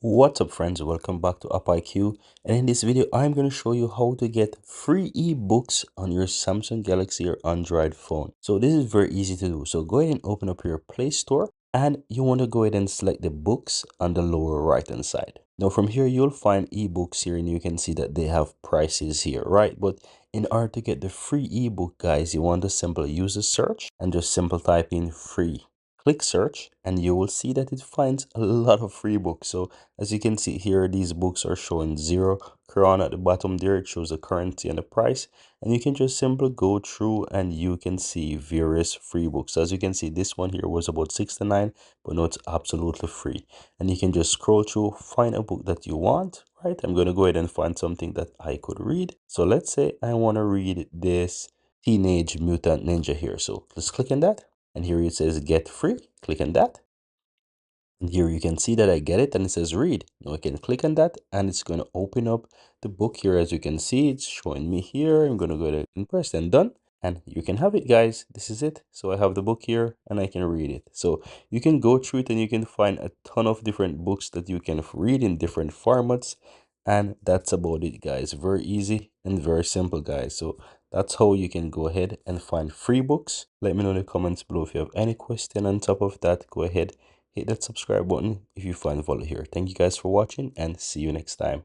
What's up friends, welcome back to AppIQ, and in this video I'm going to show you how to get free ebooks on your Samsung Galaxy or Android phone. So this is very easy to do. So go ahead and open up your Play Store and you want to go ahead and select the books on the lower right hand side. Now from here you'll find ebooks here and you can see that they have prices here, right? But in order to get the free ebook guys, you want to simply use a search and just simple type in free. Click search and you will see that it finds a lot of free books. So as you can see here, these books are showing 0 crown at the bottom there. It shows the currency and the price, and you can just simply go through and you can see various free books. As you can see, this one here was about 69, but no, it's absolutely free. And you can just scroll through, find a book that you want, right? I'm going to go ahead and find something that I could read. So let's say I want to read this Teenage Mutant Ninja here. So let's click on that. And here it says get free. Click on that. And here you can see that I get it and it says read. Now I can click on that and it's going to open up the book here. As you can see, it's showing me here. I'm going to go ahead and press and done. And you can have it guys. This is it. So I have the book here and I can read it. So you can go through it and you can find a ton of different books that you can read in different formats. And that's about it guys. Very easy and very simple guys. So that's how you can go ahead and find free books. Let me know in the comments below if you have any question on top of that. Go ahead, hit that subscribe button if you find value here. Thank you guys for watching and see you next time.